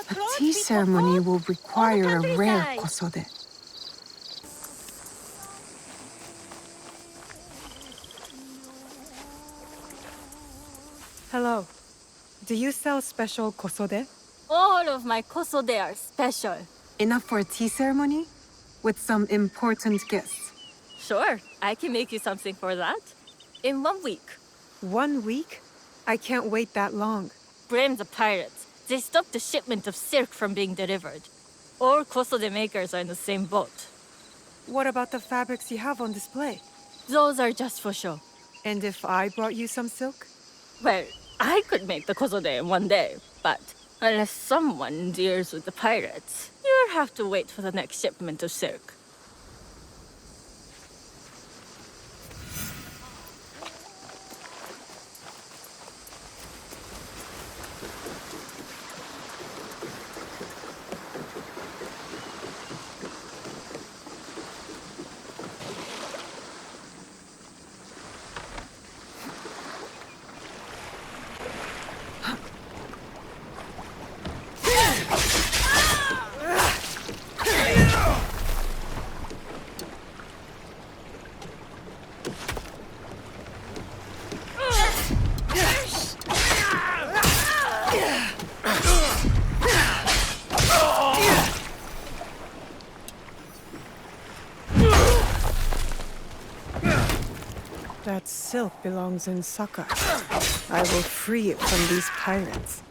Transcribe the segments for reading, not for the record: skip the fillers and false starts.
A tea ceremony will require a rare countryside. kosode. Hello. Do you sell special kosode? All of my kosode are special. Enough for a tea ceremony? With some important guests. Sure, I can make you something for that. In 1 week. 1 week? I can't wait that long. Blame the pirates. They stopped the shipment of silk from being delivered. All kosode makers are in the same boat. What about the fabrics you have on display? Those are just for show. And if I brought you some silk? Well, I could make the kosode in 1 day, but unless someone deals with the pirates, you'll have to wait for the next shipment of silk. That silk belongs in Saka. I will free it from these pirates.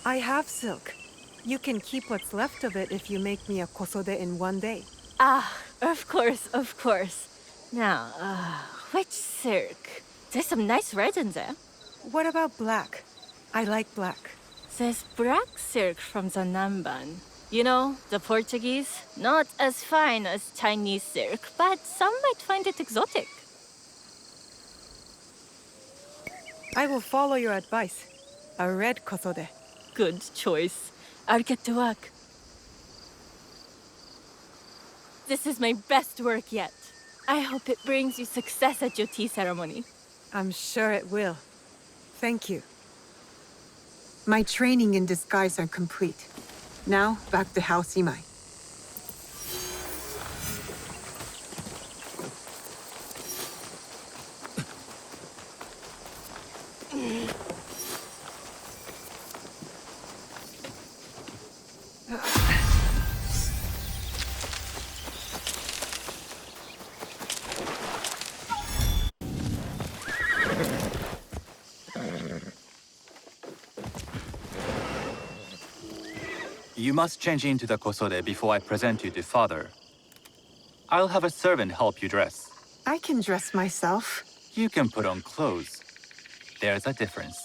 I have silk. You can keep what's left of it if you make me a kosode in 1 day. Ah, of course, of course. Now, which silk? There's some nice red in there. What about black? I like black. There's black silk from the Namban. You know, the Portuguese? Not as fine as Chinese silk, but some might find it exotic. I will follow your advice. A red kosode. Good choice. I'll get to work. This is my best work yet. I hope it brings you success at your tea ceremony. I'm sure it will. Thank you. My training in disguise are complete. Now, back to House Imai. You must change into the kosode before I present you to father. I'll have a servant help you dress. I can dress myself. You can put on clothes. There's a difference.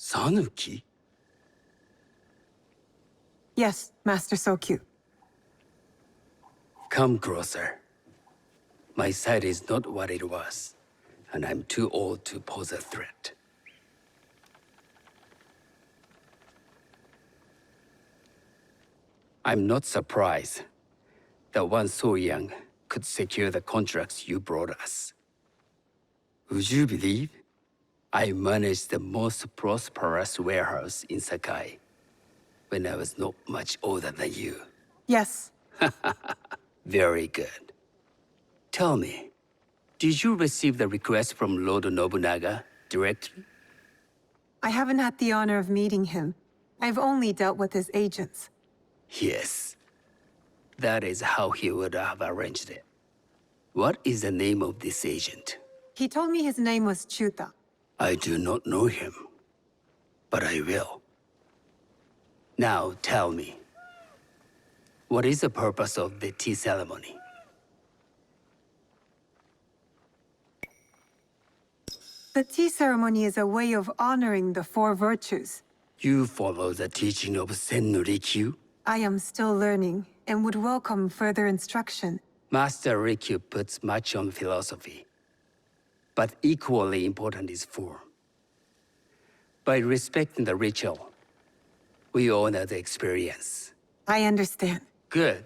Sanuki? Yes, Master Sokyu. Come closer. My sight is not what it was, and I'm too old to pose a threat. I'm not surprised that one so young could secure the contracts you brought us. Would you believe I managed the most prosperous warehouse in Sakai when I was not much older than you? Yes. Very good. Tell me, did you receive the request from Lord Nobunaga directly? I haven't had the honor of meeting him. I've only dealt with his agents. Yes. That is how he would have arranged it. What is the name of this agent? He told me his name was Chuta. I do not know him, but I will. Now tell me, what is the purpose of the tea ceremony? The tea ceremony is a way of honoring the four virtues. You follow the teaching of Senno Rikyu? I am still learning and would welcome further instruction. Master Rikyu puts much on philosophy, but equally important is form. By respecting the ritual, we honor the experience. I understand. Good.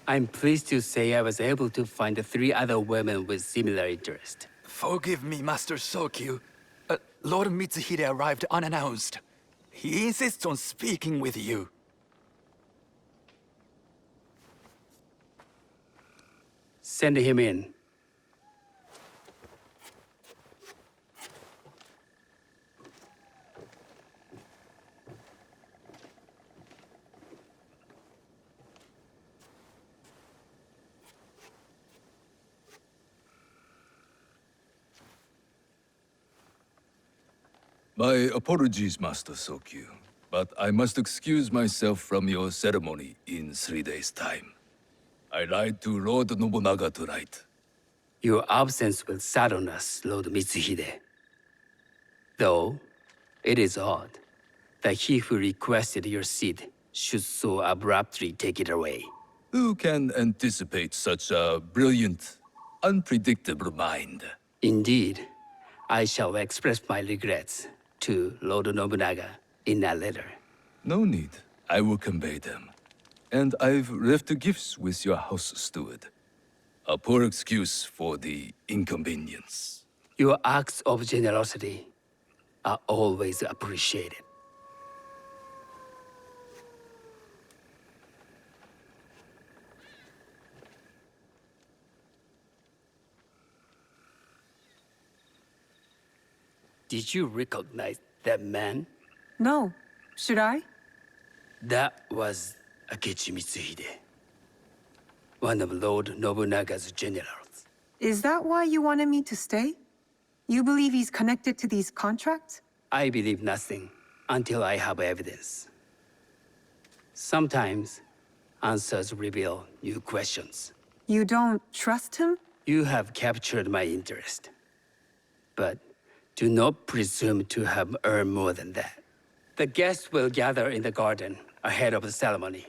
I'm pleased to say I was able to find 3 other women with similar interest. Forgive me, Master Sokyu. Lord Mitsuhide arrived unannounced. He insists on speaking with you. Send him in. My apologies, Master Sokyu, but I must excuse myself from your ceremony in 3 days' time. I lied to Lord Nobunaga tonight. Your absence will sadden us, Lord Mitsuhide. Though, it is odd that he who requested your seat should so abruptly take it away. Who can anticipate such a brilliant, unpredictable mind? Indeed, I shall express my regrets to Lord Nobunaga in a letter. No need. I will convey them. And I've left the gifts with your house steward. A poor excuse for the inconvenience. Your acts of generosity are always appreciated. Did you recognize that man? No. Should I? That was Akechi Mitsuhide, one of Lord Nobunaga's generals. Is that why you wanted me to stay? You believe he's connected to these contracts? I believe nothing until I have evidence. Sometimes, answers reveal new questions. You don't trust him? You have captured my interest. But do not presume to have earned more than that. The guests will gather in the garden ahead of the ceremony.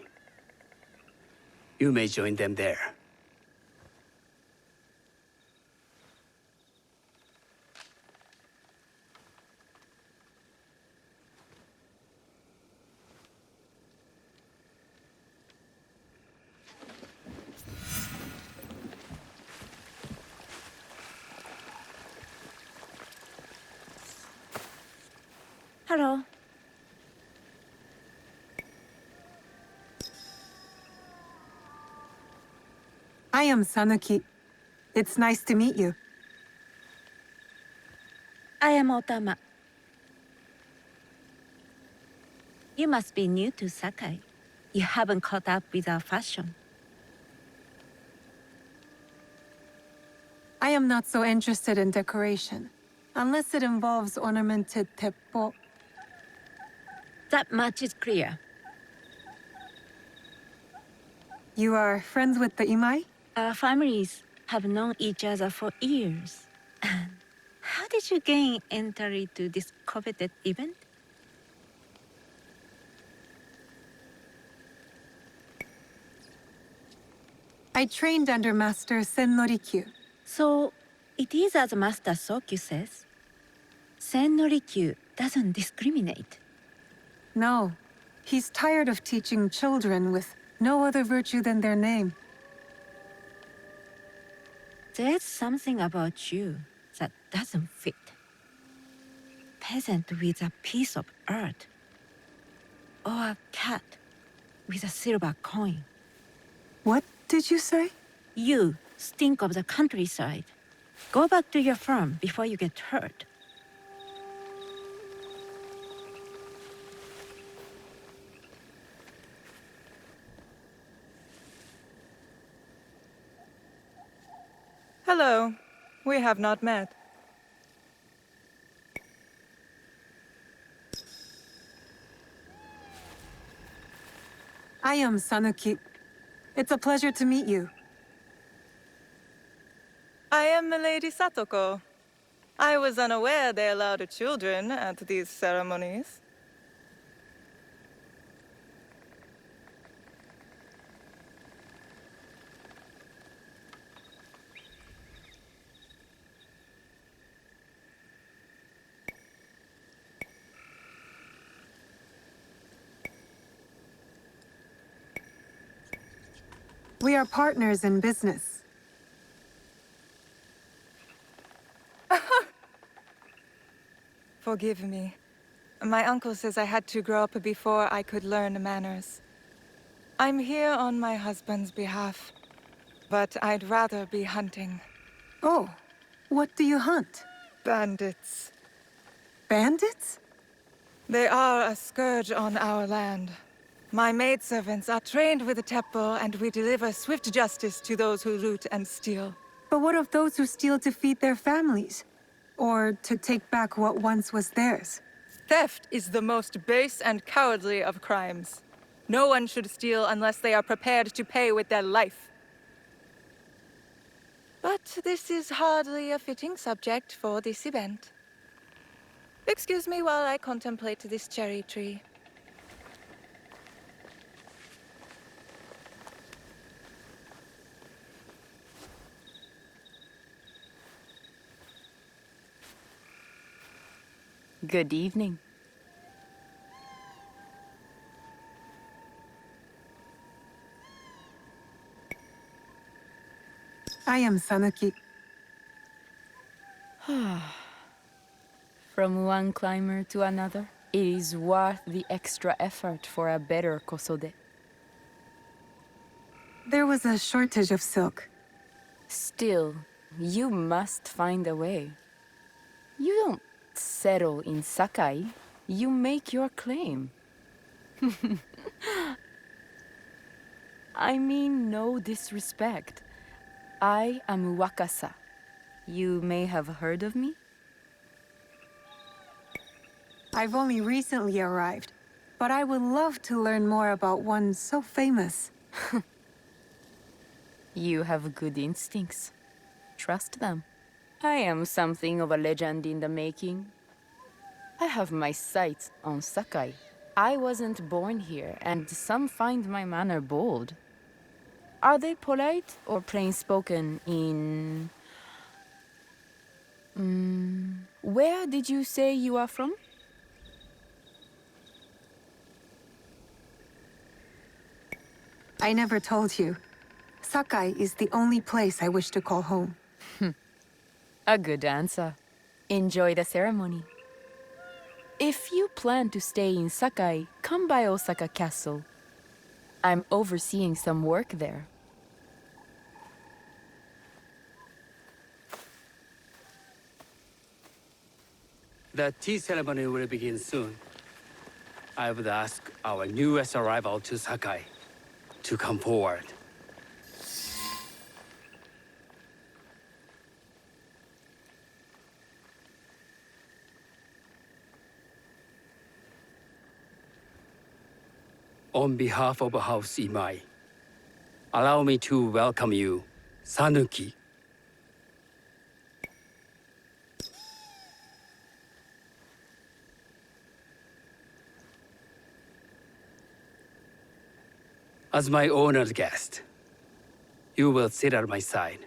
You may join them there. Hello. I am Sanuki. It's nice to meet you. I am Otama. You must be new to Sakai. You haven't caught up with our fashion. I am not so interested in decoration, unless it involves ornamented teppo. That much is clear. You are friends with the Imai? Our families have known each other for years. How did you gain entry to this coveted event? I trained under Master Sen Norikyu. So, it is as Master Sokyu says. Sen Norikyu doesn't discriminate. No, he's tired of teaching children with no other virtue than their name. There's something about you that doesn't fit. Peasant with a piece of earth. Or a cat with a silver coin. What did you say? You stink of the countryside. Go back to your farm before you get hurt. Hello. We have not met. I am Sanuki. It's a pleasure to meet you. I am Milady Satoko. I was unaware they allowed children at these ceremonies. We are partners in business. Forgive me. My uncle says I had to grow up before I could learn manners. I'm here on my husband's behalf, but I'd rather be hunting. Oh, what do you hunt? Bandits. Bandits? They are a scourge on our land. My maidservants are trained with the Teppo, and we deliver swift justice to those who loot and steal. But what of those who steal to feed their families? Or to take back what once was theirs? Theft is the most base and cowardly of crimes. No one should steal unless they are prepared to pay with their life. But this is hardly a fitting subject for this event. Excuse me while I contemplate this cherry tree. Good evening. I am Sanuki. From one climber to another, it is worth the extra effort for a better kosode. There was a shortage of silk. Still, you must find a way. You don't settle in Sakai. You make your claim. I mean no disrespect. I am Wakasa. You may have heard of me? I've only recently arrived, but I would love to learn more about one so famous. You have good instincts. Trust them. I am something of a legend in the making. I have my sights on Sakai. I wasn't born here, and some find my manner bold. Are they polite or plain-spoken in... where did you say you are from? I never told you. Sakai is the only place I wish to call home. A good answer. Enjoy the ceremony. If you plan to stay in Sakai, come by Osaka Castle. I'm overseeing some work there. The tea ceremony will begin soon. I would ask our newest arrival to Sakai to come forward. On behalf of House Imai, allow me to welcome you, Sanuki. As my honored guest, you will sit at my side,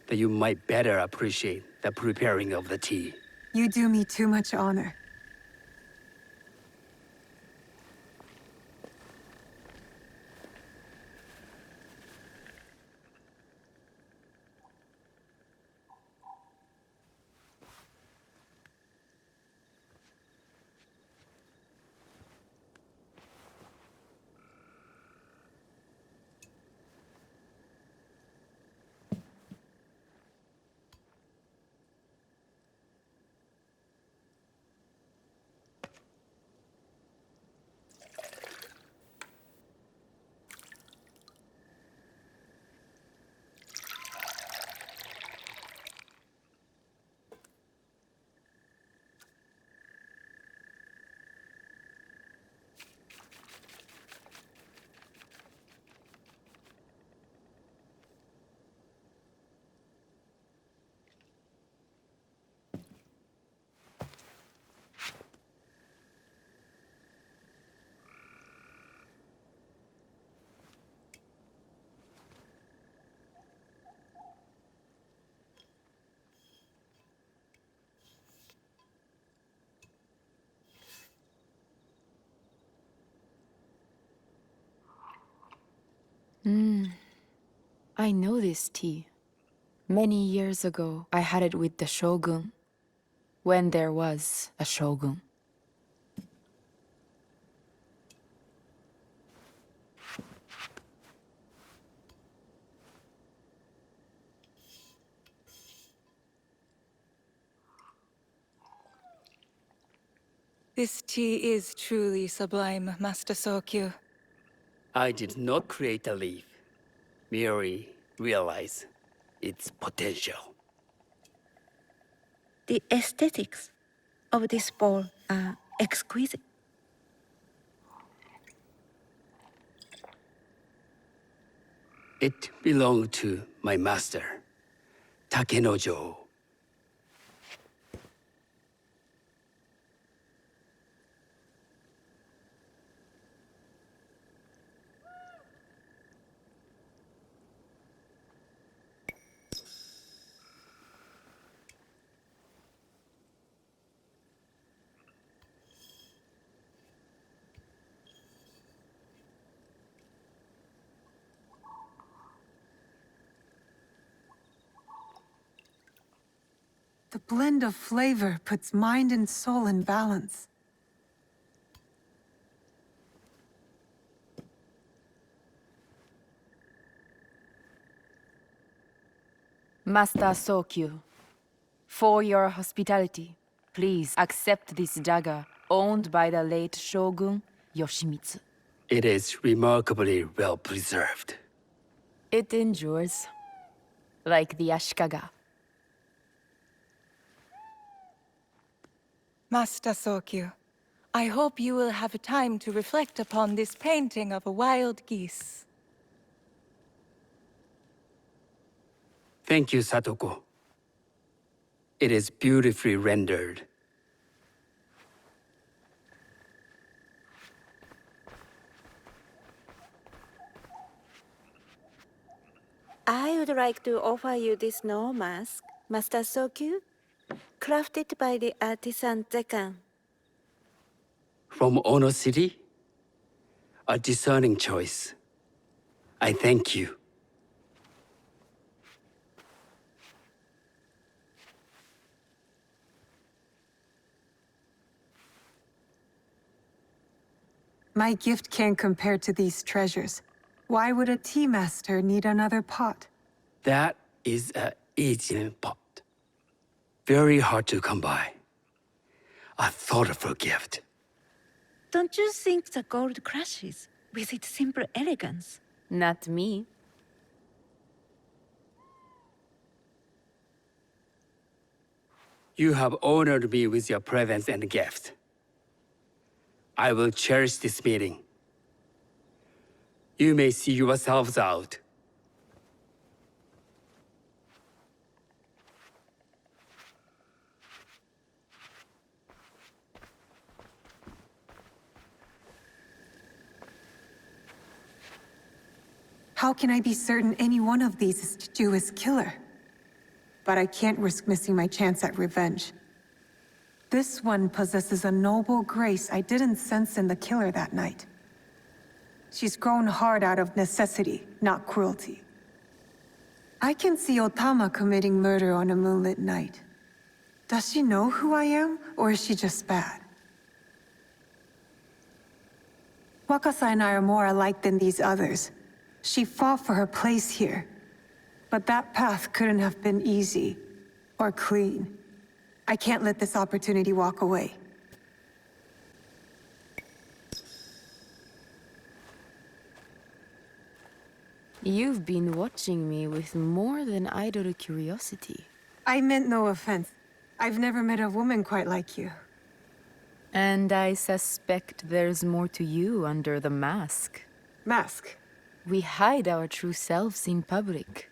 that you might better appreciate the preparing of the tea. You do me too much honor. I know this tea. Many years ago, I had it with the shogun, when there was a shogun. This tea is truly sublime, Master Sokyu. I did not create a leaf, merely realize its potential. The aesthetics of this bowl are exquisite. It belonged to my master, Takenojo. The blend of flavor puts mind and soul in balance. Master Sokyu, for your hospitality, please accept this dagger owned by the late Shogun Yoshimitsu. It is remarkably well preserved. It endures, like the Ashikaga. Master Sokyu, I hope you will have time to reflect upon this painting of a wild geese. Thank you, Satoko. It is beautifully rendered. I would like to offer you this snow mask, Master Sokyu, crafted by the artisan Zekan. From Ono City? A discerning choice. I thank you. My gift can't compare to these treasures. Why would a tea master need another pot? That is a Asian pot. Very hard to come by. A thoughtful gift. Don't you think the gold crashes with its simple elegance? Not me. You have honored me with your presence and gift. I will cherish this meeting. You may see yourselves out. how can I be certain any one of these is Juju's killer? But I can't risk missing my chance at revenge. This one possesses a noble grace I didn't sense in the killer that night. She's grown hard out of necessity, not cruelty. I can see Otama committing murder on a moonlit night. Does she know who I am, or is she just bad? Wakasa and I are more alike than these others. She fought for her place here. But that path couldn't have been easy, or clean. I can't let this opportunity walk away. You've been watching me with more than idle curiosity. I meant no offense. I've never met a woman quite like you. And I suspect there's more to you under the mask. Mask? We hide our true selves in public.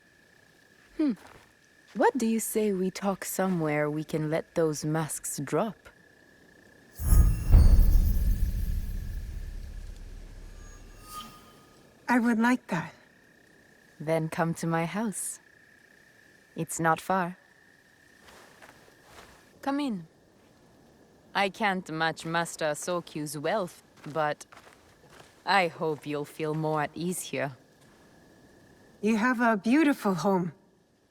What do you say we talk somewhere we can let those masks drop? I would like that. Then come to my house. It's not far. Come in. I can't match Master Sokyu's wealth, but I hope you'll feel more at ease here. You have a beautiful home.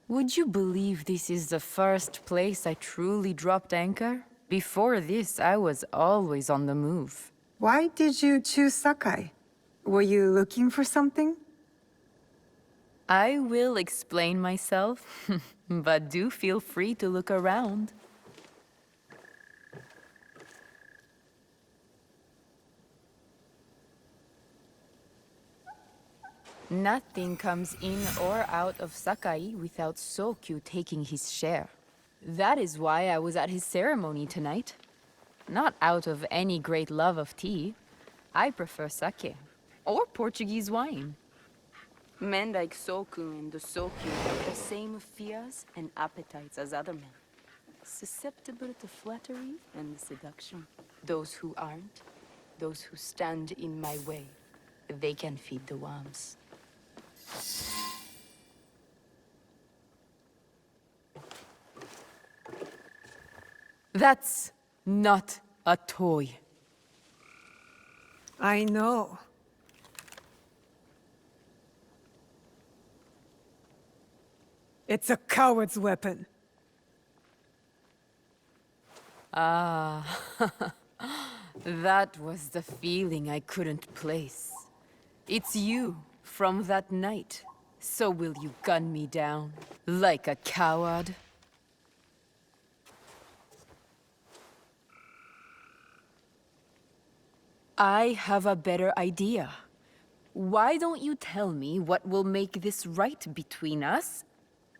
Would you believe this is the first place I truly dropped anchor? Before this, I was always on the move. Why did you choose Sakai? Were you looking for something? I will explain myself, but do feel free to look around. Nothing comes in or out of Sakai without Sokyu taking his share. That is why I was at his ceremony tonight. Not out of any great love of tea. I prefer sake, or Portuguese wine. Men like Soku and the Sokyu have the same fears and appetites as other men. Susceptible to flattery and seduction. Those who aren't, those who stand in my way, they can feed the worms. That's not a toy. I know. It's a coward's weapon. Ah, that was the feeling I couldn't place. It's you from that night. So will you gun me down like a coward? I have a better idea. Why don't you tell me what will make this right between us,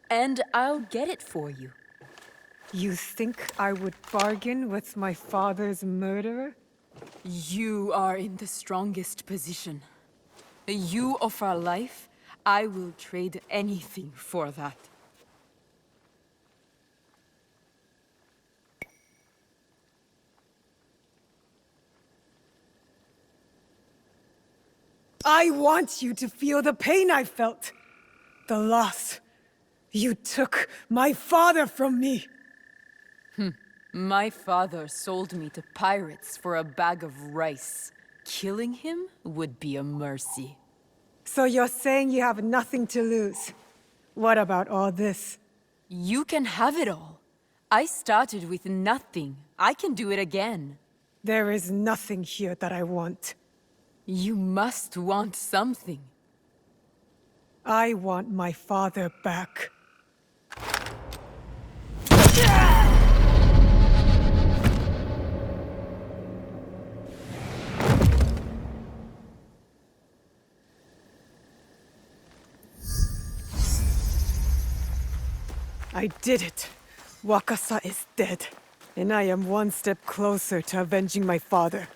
and I'll get it for you. You think I would bargain with my father's murderer? You are in the strongest position. You offer life, I will trade anything for that. I want you to feel the pain I felt. The loss. You took my father from me. My father sold me to pirates for a bag of rice. Killing him would be a mercy. So you're saying you have nothing to lose? What about all this? You can have it all. I started with nothing. I can do it again. There is nothing here that I want. You must want something. I want my father back. I did it. Wakasa is dead. And I am one step closer to avenging my father.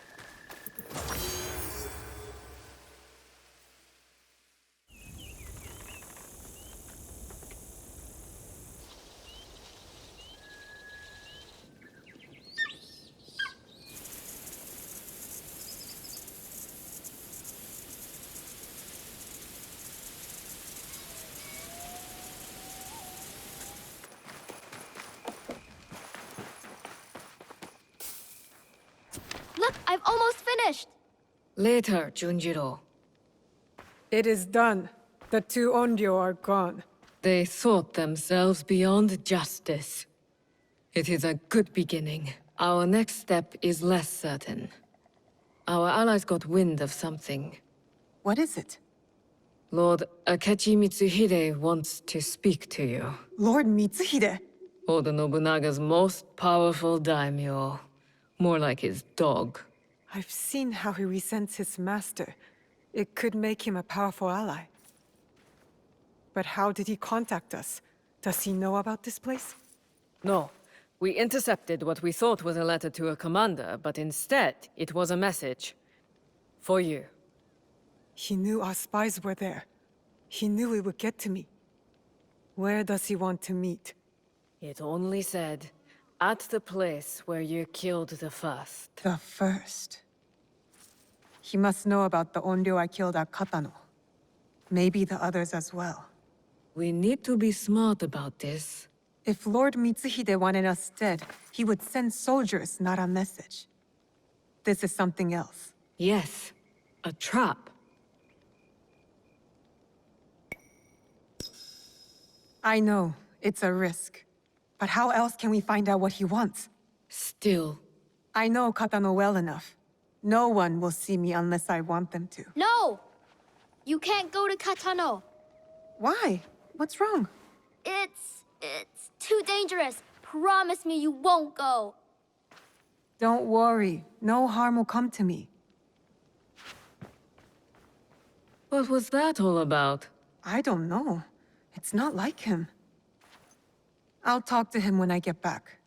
I've almost finished! Later, Junjiro. It is done. The two Onryo are gone. They thought themselves beyond justice. It is a good beginning. Our next step is less certain. Our allies got wind of something. What is it? Lord Akechi Mitsuhide wants to speak to you. Lord Mitsuhide! Oda Nobunaga's most powerful daimyo. More like his dog. I've seen how he resents his master. It could make him a powerful ally. But how did he contact us? Does he know about this place? No. We intercepted what we thought was a letter to a commander, but instead, it was a message. For you. He knew our spies were there. He knew we would get to me. Where does he want to meet? It only said, at the place where you killed the first. The first. He must know about the Onryo I killed at Katano. Maybe the others as well. We need to be smart about this. If Lord Mitsuhide wanted us dead, he would send soldiers, not a message. This is something else. Yes, a trap. I know, it's a risk. But how else can we find out what he wants? Still. I know Katano well enough. No one will see me unless I want them to. No! You can't go to Katano. Why? What's wrong? It's too dangerous. Promise me you won't go. Don't worry. No harm will come to me. What was that all about? I don't know. It's not like him. I'll talk to him when I get back.